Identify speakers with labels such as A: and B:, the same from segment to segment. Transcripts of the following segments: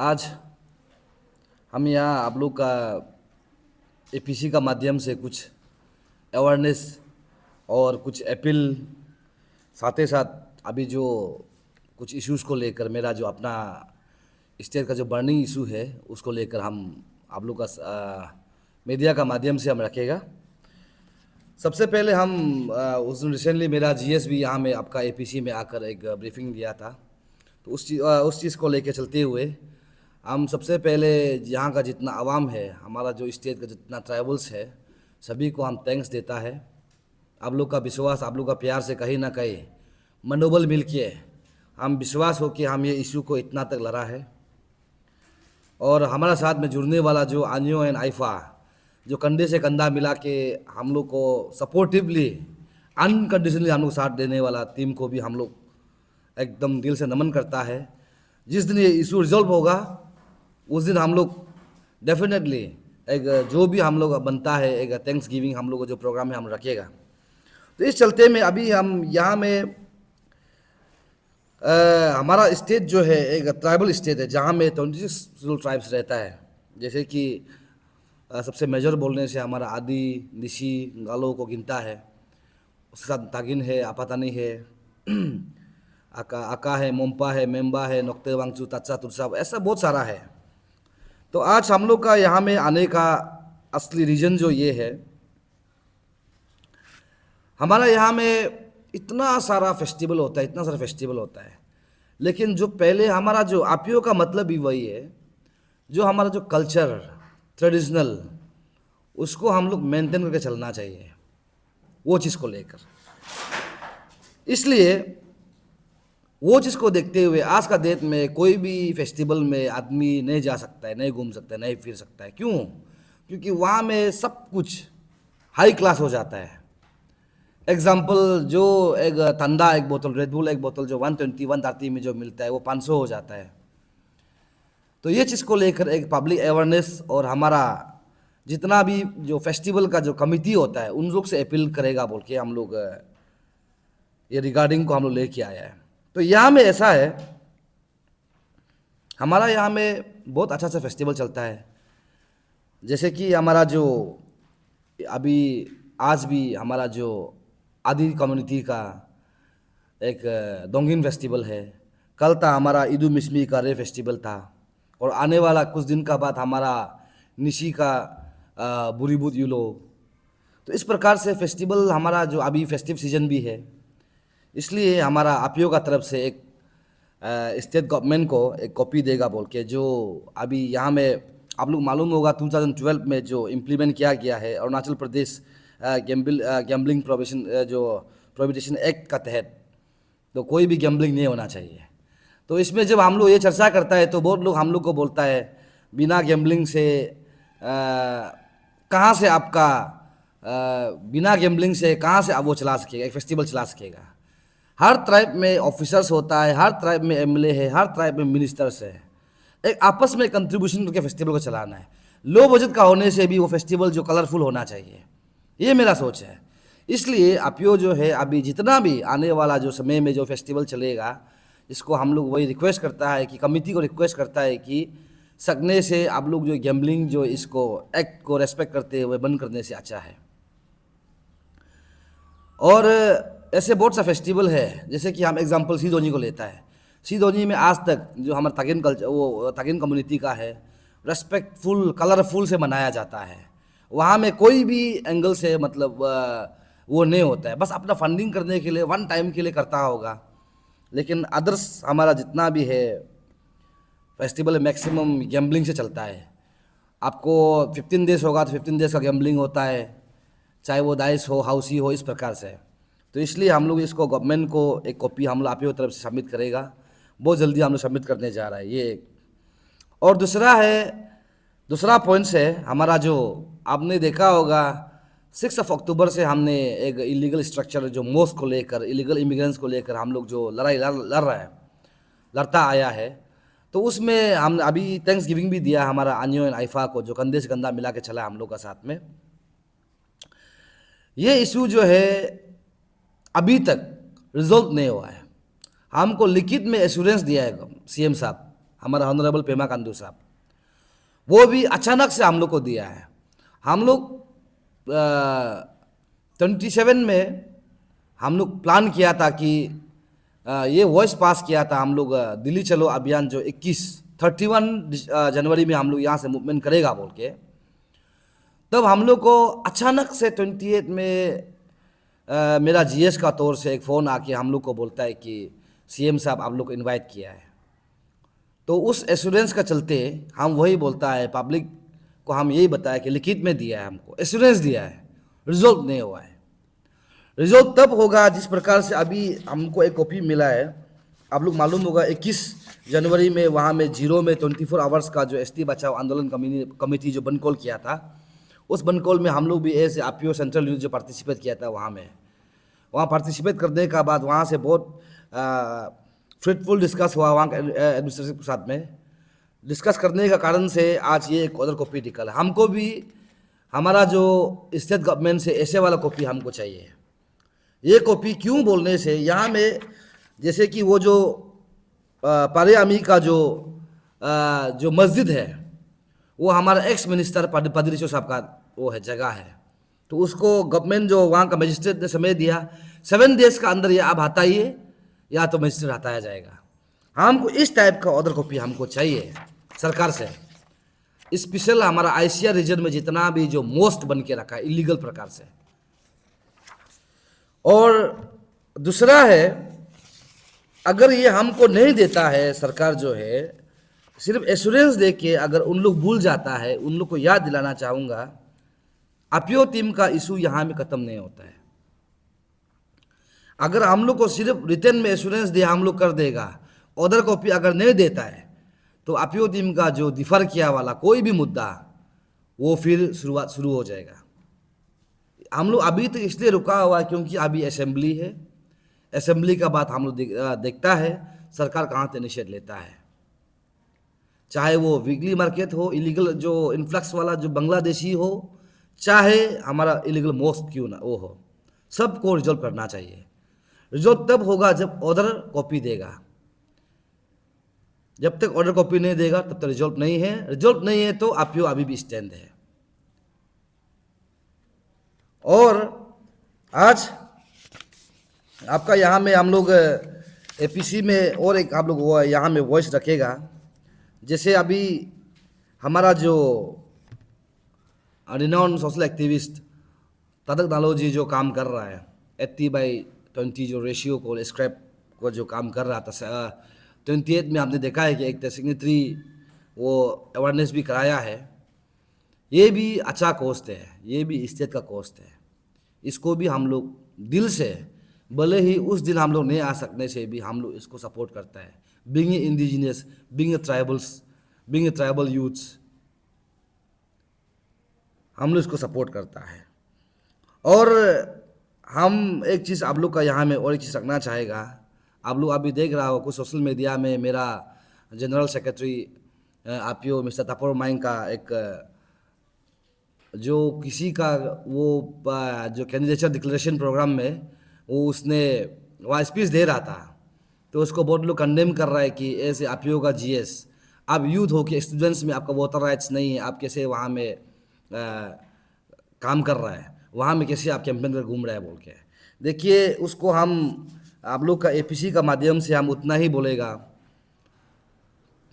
A: आज हम यहाँ आप लोग का एपीसी का माध्यम से कुछ अवेयरनेस और कुछ अपील, साथ ही साथ अभी जो कुछ इश्यूज़ को लेकर मेरा जो अपना स्टेट का जो बर्निंग इशू है उसको लेकर हम आप लोग का मीडिया का माध्यम से हम रखेगा। सबसे पहले हम उस दिन रिसेंटली मेरा जीएस भी यहाँ में आपका एपीसी में आकर एक ब्रीफिंग दिया था, तो उस चीज़ को लेकर चलते हुए हम सबसे पहले यहाँ का जितना आवाम है, हमारा जो स्टेट का जितना ट्राइबल्स है, सभी को हम थैंक्स देता है। आप लोग का विश्वास, आप लोग का प्यार से कहीं ना कहीं मनोबल मिल के हम विश्वास हो कि हम ये इशू को इतना तक लड़ा है। और हमारा साथ में जुड़ने वाला जो आनियो एंड आइफा, जो कंधे से कंधा मिला के हम लोग को सपोर्टिवली अनकंडीशनली हम लोग साथ देने वाला टीम को भी हम लोग एकदम दिल से नमन करता है। जिस दिन ये इशू रिजॉल्व होगा उस दिन हम लोग डेफिनेटली एक जो भी हम लोग बनता है एक थैंक्स गिविंग हम लोग का जो प्रोग्राम है हम रखेगा। तो इस चलते में अभी हम यहाँ में हमारा स्टेट जो है एक ट्राइबल स्टेट है जहाँ में 26 ट्राइब्स रहता है। जैसे कि सबसे मेजर बोलने से हमारा आदि, निशी, गालो को गिनता है, उसके साथ तागिन है, आपातानी है, आका है, मोम्पा है, मेम्बा है, नोक्ते वांगचू, ताचा, तुरसा, ऐसा बहुत सारा है। तो आज हम लोग का यहाँ में आने का असली रीज़न जो ये है, हमारा यहाँ में इतना सारा फेस्टिवल होता है, लेकिन जो पहले हमारा जो आपियो का मतलब भी वही है, जो हमारा जो कल्चर ट्रेडिशनल उसको हम लोग मेंटेन करके चलना चाहिए, वो चीज़ को लेकर। इसलिए वो चीज़ को देखते हुए आज का डेट में कोई भी फेस्टिवल में आदमी नहीं जा सकता है, नहीं घूम सकता है, नहीं फिर सकता है। क्यों? क्योंकि वहाँ में सब कुछ हाई क्लास हो जाता है। एग्जाम्पल, जो एक ठंडा एक बोतल रेड बुल एक बोतल जो 120 130 में जो मिलता है वो 500 हो जाता है। तो ये चीज़ को लेकर एक पब्लिक अवेयरनेस और हमारा जितना भी जो फेस्टिवल का जो कमिटी होता है उन लोग से अपील करेगा बोल के हम लोग ये रिगार्डिंग को हम लोग लेके आया है। तो यहाँ में ऐसा है, हमारा यहाँ में बहुत अच्छा सा फेस्टिवल चलता है। जैसे कि हमारा जो अभी आज भी हमारा जो आदि कम्युनिटी का एक दोंगिन फेस्टिवल है, कल था हमारा ईदु मिस्मी का रे फेस्टिवल था, और आने वाला कुछ दिन का बाद हमारा निशी का बुरीबुद यूलो। तो इस प्रकार से फेस्टिवल हमारा जो अभी फेस्टिव सीजन भी है, इसलिए हमारा आपियो का तरफ से एक स्टेट गवर्नमेंट को एक कॉपी देगा बोल के, जो अभी यहाँ में आप लोग मालूम होगा 2012 में जो इम्प्लीमेंट किया गया है Arunachal Pradesh gambling prohibition act का तहत, तो कोई भी गैम्बलिंग नहीं होना चाहिए। तो इसमें जब हम लोग ये चर्चा करता है तो बहुत लोग हम लोग को बोलता है बिना गैम्बलिंग से कहाँ से आपका बिना गैम्बलिंग से कहाँ से आप वो चला सकेगा, एक फेस्टिवल चला सकेगा। हर ट्राइब में ऑफिसर्स होता है, हर ट्राइब में एमएलए है, हर ट्राइब में मिनिस्टर्स है, एक आपस में कंट्रीब्यूशन करके फेस्टिवल को चलाना है। लो बजट का होने से भी वो फेस्टिवल जो कलरफुल होना चाहिए, ये मेरा सोच है। इसलिए आपियो जो है अभी जितना भी आने वाला जो समय में जो फेस्टिवल चलेगा, इसको हम लोग वही रिक्वेस्ट करता है कि कमिटी को रिक्वेस्ट करता है कि सकने से आप लोग जो गैम्बलिंग जो इसको एक्ट को रेस्पेक्ट करते हुए बंद करने से अच्छा है। और ऐसे बहुत सा फेस्टिवल है, जैसे कि हम एग्जांपल सीदोनी को लेता है। सीदोनी में आज तक जो हमारा तागिन कल्चर, वो तागिन कम्युनिटी का है, रेस्पेक्टफुल कलरफुल से मनाया जाता है। वहाँ में कोई भी एंगल से मतलब वो नहीं होता है, बस अपना फंडिंग करने के लिए वन टाइम के लिए करता होगा। लेकिन अदर्स हमारा जितना भी है फेस्टिवल मैक्सिमम गैम्बलिंग से चलता है। आपको 15 डेज होगा तो 15 डेज का गैम्बलिंग होता है, चाहे वो दाइस हो, हाउसी हो, इस प्रकार से। तो इसलिए हम लोग इसको गवर्नमेंट को एक कॉपी हम लोग आप ही तरफ से सबमिट करेगा, बहुत जल्दी हम लोग सबमिट करने जा रहा है ये एक। और दूसरा पॉइंट्स है हमारा, जो आपने देखा होगा 6 अक्टूबर से हमने एक इलीगल स्ट्रक्चर जो मोस्क को लेकर, इलीगल इमिग्रेंट्स को लेकर हम लोग जो लड़ाई लड़ता आया है, तो उसमें हम अभी थैंक्स गिविंग भी दिया हमारा आनियो एंड आइफा को, जो कंधे से कंधा मिला के चला हम लोग का साथ में। ये इशू जो है अभी तक रिजॉल्व नहीं हुआ है। हमको लिखित में एश्योरेंस दिया है सीएम साहब हमारा ऑनरेबल पेमा खांडू साहब, वो भी अचानक से हम लोग को दिया है। हम लोग 27 में हम लोग प्लान किया था कि ये वॉइस पास किया था हम लोग, दिल्ली चलो अभियान जो 31 जनवरी में हम लोग यहाँ से मूवमेंट करेगा बोल के। तब हम लोग को अचानक से 28 में मेरा जीएस का तौर से एक फ़ोन आके हम लोग को बोलता है कि सीएम साहब आप लोग को इनवाइट किया है। तो उस एश्योरेंस का चलते हम वही बोलता है पब्लिक को, हम यही बताया कि लिखित में दिया है, हमको एश्योरेंस दिया है, रिजॉल्व नहीं हुआ है। रिजॉल्व तब होगा जिस प्रकार से अभी हमको एक कॉपी मिला है, आप लोग मालूम होगा 21 जनवरी में वहाँ में जीरो में 24 आवर्स का जो एसटी बचाओ आंदोलन कमेटी जो बन कॉल किया था, उस बन कॉल में हम लोग भी ऐसे आरपीओ सेंट्रल यूथ जो पार्टिसिपेट किया था वहाँ पार्टिसिपेट करने का बाद वहाँ से बहुत फ्रूटफुल डिस्कस हुआ वहाँ के एडमिनिस्ट्रेशन के साथ में। डिस्कस करने का कारण से आज ये एक ऑर्डर कॉपी निकला। हमको भी हमारा जो स्टेट गवर्नमेंट से ऐसे वाला कॉपी हमको चाहिए। ये कॉपी क्यों बोलने से, यहाँ में जैसे कि वो जो पारियामी का जो मस्जिद है वो हमारा एक्स मिनिस्टर पदरिचो साहब का वो है जगह है, तो उसको गवर्नमेंट जो वहाँ का मजिस्ट्रेट ने समय दिया 7 डेज का अंदर या आप हटाइए या तो मजिस्ट्रेट हटाया जाएगा। हमको इस टाइप का ऑर्डर कॉपी हमको चाहिए सरकार से। स्पेशल हमारा आईसीआर रीजन में जितना भी जो मोस्ट बन के रखा है इलीगल प्रकार से। और दूसरा है, अगर ये हमको नहीं देता है सरकार जो है, सिर्फ एश्योरेंस दे के अगर उन लोग भूल जाता है, उन लोग को याद दिलाना चाहूँगा अपीओ टीम का इशू यहाँ में ख़त्म नहीं होता है। अगर हम लोग को सिर्फ रिटर्न में एश्योरेंस दे हम लोग कर देगा, ऑर्डर कॉपी अगर नहीं देता है तो अपीओ टीम का जो डिफर किया वाला कोई भी मुद्दा वो फिर शुरू हो जाएगा। हम लोग अभी तक इसलिए रुका हुआ है क्योंकि अभी असेंबली है, असेंबली का बात हम लोग देखता है सरकार कहाँ से निषेध लेता है। चाहे वो वीकली मार्केट हो, इलीगल जो इन्फ्लक्स वाला जो बांग्लादेशी हो, चाहे हमारा इलीगल मोस्ट क्यों ना वो हो, सबको रिजॉल्व करना चाहिए। रिजॉल्व तब होगा जब ऑर्डर कॉपी देगा। जब तक ऑर्डर कॉपी नहीं देगा तब तक रिजॉल्व नहीं है। रिजॉल्व नहीं है तो अपीओ अभी भी स्टैंड है। और आज आपका यहाँ में हम लोग एपीसी में और एक आप लोग वो यहाँ में वॉइस रखेगा। जैसे अभी हमारा जो रिनाउंड सोशल एक्टिविस्ट तारक नालोजी जो काम कर रहा है 80/20 जो रेशियो को स्क्रैप को जो काम कर रहा था, 28 में आपने देखा है कि एक सिग्नेटरी वो अवेयरनेस भी कराया है। ये भी अच्छा कोस्ट है, ये भी स्टेट का कोस्ट है। इसको भी हम लोग दिल से, भले ही उस दिन हम लोग नहीं आ सकने से भी हम लोग इसको सपोर्ट करता है। Being indigenous, being tribals, being tribal youths, हम लोग इसको सपोर्ट करता है। और हम एक चीज़ आप लोग का यहाँ में और एक चीज़ रखना चाहेगा। आप लोग अभी देख रहा हो कुछ सोशल मीडिया में मेरा जनरल सेक्रेटरी आपीओ मिस्टर तापर माइंग का एक जो किसी का वो जो कैंडिडेचर डिक्लेरेशन प्रोग्राम में वो उसने वहाँ स्पीच दे रहा था, तो उसको बहुत लोग कंडेम कर रहा है कि ऐसे आपीओ का जीएस, आप यूथ हो कि स्टूडेंट्स में आपका वोटर राइट्स नहीं है, आप कैसे वहाँ में काम कर रहा है, वहाँ में कैसे आप कैंपेन कर घूम रहा है बोल के। देखिए उसको हम आप लोग का एपीसी का माध्यम से हम उतना ही बोलेगा,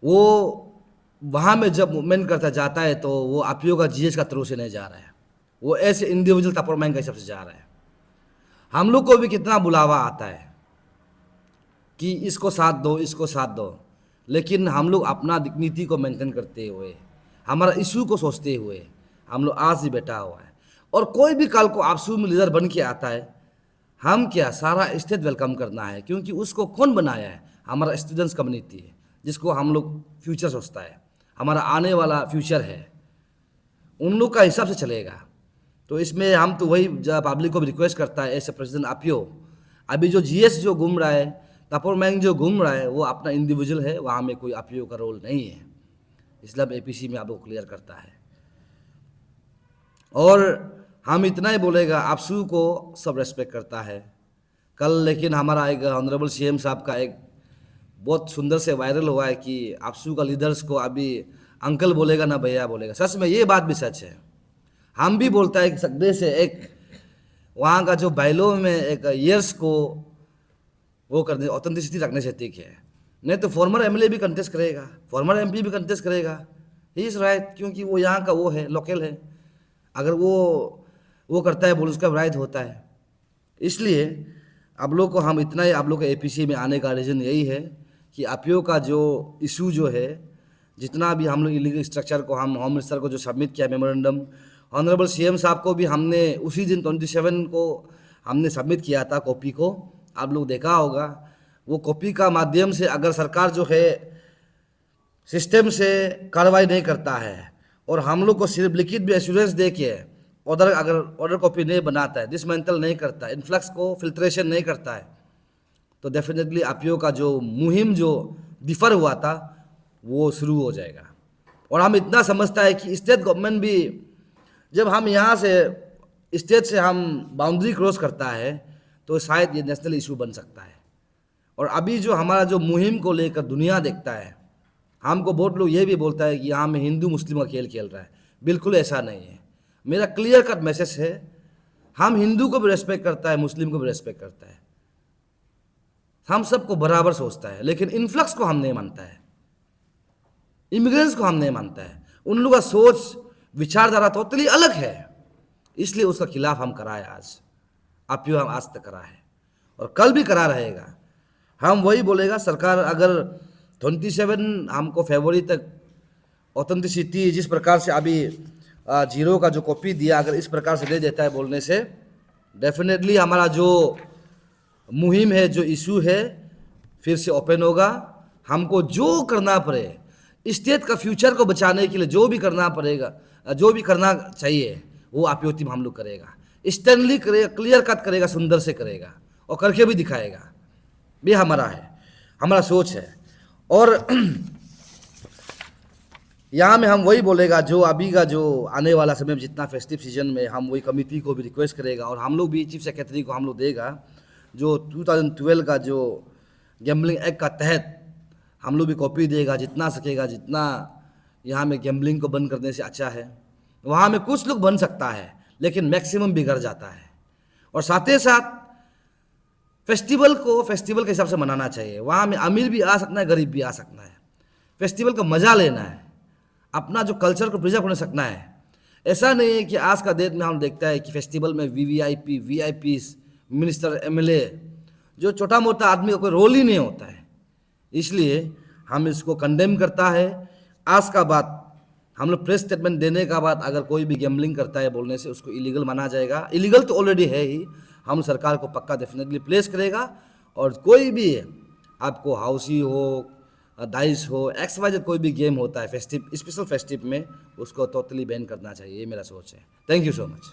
A: वो वहाँ में जब मूवमेंट करता जाता है तो वो आपीओ का जीएस का थ्रू से नहीं जा रहा है, वो ऐसे इंडिविजुअल तापर माइंग का हिसाब से जा रहा है। हम लोग को भी कितना बुलावा आता है कि इसको साथ दो, इसको साथ दो, लेकिन हम लोग अपना डिग्निटी को मेंटेन करते हुए, हमारा इशू को सोचते हुए हम लोग आज ही बैठा हुआ है। और कोई भी कल को आपसू में लीडर बन के आता है, हम क्या सारा स्टेट वेलकम करना है, क्योंकि उसको कौन बनाया है, हमारा स्टूडेंट्स कम्युनिटी है, जिसको हम लोग फ्यूचर सोचता है, हमारा आने वाला फ्यूचर है, उन लोग का हिसाब से चलेगा। तो इसमें हम तो वही पब्लिक को भी रिक्वेस्ट करता है, ऐसे प्रेसिडेंट आपीओ अभी जो जीएस जो घूम रहा है, तापर माइंग जो घूम रहा है, वो अपना इंडिविजुअल है, वहाँ में कोई आपीओ का रोल नहीं है। इसलिए अब एपीसी में आपको क्लियर करता है। और हम इतना ही बोलेगा, आपसू को सब रेस्पेक्ट करता है। कल लेकिन हमारा एक ऑनरेबल सीएम साहब का एक बहुत सुंदर से वायरल हुआ है कि आपसू का लीडर्स को अभी अंकल बोलेगा ना भैया बोलेगा। सच में ये बात भी सच है। हम भी बोलता है कि सकदे से एक वहाँ का जो बैलों में एक ईयर्स को वो करने ऑथेंटिसिटी रखने से ठीक है। नहीं तो फॉर्मर एमएलए भी कंटेस्ट करेगा, फॉर्मर एमपी भी कंटेस्ट करेगा, ही इज़ राइट, क्योंकि वो यहाँ का वो है, लोकल है। अगर वो करता है बोल उसका राइट होता है। इसलिए आप लोग को हम इतना ही आप लोग के एपीसी में आने का रीज़न यही है कि आपीओ का जो इशू जो है, जितना भी हम लोग इलीगल स्ट्रक्चर को हम होम मिनिस्टर को जो सबमिट किया मेमोरेंडम, ऑनरेबल सीएम साहब को भी हमने उसी दिन 27 को हमने सबमिट किया था कॉपी को, आप लोग देखा होगा। वो कॉपी का माध्यम से अगर सरकार जो है सिस्टम से कार्रवाई नहीं करता है और हम लोग को सिर्फ लिखित भी एश्योरेंस दे के अगर ऑर्डर कॉपी नहीं बनाता है, डिसमेंटल नहीं करता है, इन्फ्लक्स को फिल्ट्रेशन नहीं करता है, तो डेफिनेटली आपीओ का जो मुहिम जो डिफर हुआ था वो शुरू हो जाएगा। और हम इतना समझता है कि स्टेट गवर्नमेंट भी जब हम यहाँ से स्टेट से हम बाउंड्री क्रॉस करता है तो शायद ये नेशनल इशू बन सकता है। और अभी जो हमारा जो मुहिम को लेकर दुनिया देखता है, हमको बहुत लोग ये भी बोलता है कि यहाँ में हिंदू मुस्लिम का खेल खेल रहा है। बिल्कुल ऐसा नहीं है। मेरा क्लियर कट मैसेज है, हम हिंदू को भी रेस्पेक्ट करता है, मुस्लिम को भी रेस्पेक्ट करता है, हम सबको बराबर सोचता है, लेकिन इन्फ्लक्स को हम नहीं मानता है, इमिग्रेंट्स को हम नहीं मानता है। उन लोगों का सोच विचारधारा टोटली अलग है, इसलिए उसका खिलाफ हम कराए आज। आपीओ हम आज तक करा है और कल भी करा रहेगा। हम वही बोलेगा, सरकार अगर 27 हमको फरवरी तक ऑथेंटिसिटी जिस प्रकार से अभी जीरो का जो कॉपी दिया, अगर इस प्रकार से दे देता है बोलने से, डेफिनेटली हमारा जो मुहिम है, जो इशू है, फिर से ओपन होगा। हमको जो करना पड़े स्टेट का फ्यूचर को बचाने के लिए, जो भी करना पड़ेगा, जो भी करना चाहिए, वो आपीओ टीम हम लोग करेगा। स्टैंडली करेगा, क्लियर कट करेगा, सुंदर से करेगा और करके भी दिखाएगा। ये हमारा है, हमारा सोच है। और यहाँ में हम वही बोलेगा, जो अभी का जो आने वाला समय में जितना फेस्टिव सीजन में हम वही कमिटी को भी रिक्वेस्ट करेगा और हम लोग भी चीफ सेक्रेटरी को हम लोग देगा, जो 2012 का जो गैम्बलिंग एक्ट का तहत हम लोग भी कॉपी देगा, जितना सकेगा, जितना यहाँ में गैम्बलिंग को बंद करने से अच्छा है। वहाँ में कुछ लोग बन सकता है लेकिन मैक्सिमम बिगड़ जाता है। और साथ ही साथ फेस्टिवल को फेस्टिवल के हिसाब से मनाना चाहिए। वहाँ में अमीर भी आ सकना है, गरीब भी आ सकना है। फेस्टिवल का मज़ा लेना है, अपना जो कल्चर को प्रिजर्व होने सकना है। ऐसा नहीं है कि आज का डेट में हम देखता है कि फेस्टिवल में वीवीआईपी, वीआईपीस, मिनिस्टर, एमएलए, जो छोटा मोटा आदमी का कोई रोल ही नहीं होता है। इसलिए हम इसको कंडेम करता है। आज का बात हम लोग प्रेस स्टेटमेंट देने का बाद अगर कोई भी गैम्बलिंग करता है बोलने से उसको इलीगल माना जाएगा। इलीगल तो ऑलरेडी है ही, हम सरकार को पक्का डेफिनेटली प्लेस करेगा। और कोई भी आपको हाउसी हो, डाइस हो, XYZ कोई भी गेम होता है फेस्टिव, स्पेशल फेस्टिव में, उसको टोटली बैन करना चाहिए। ये मेरा सोच है। Thank you so much.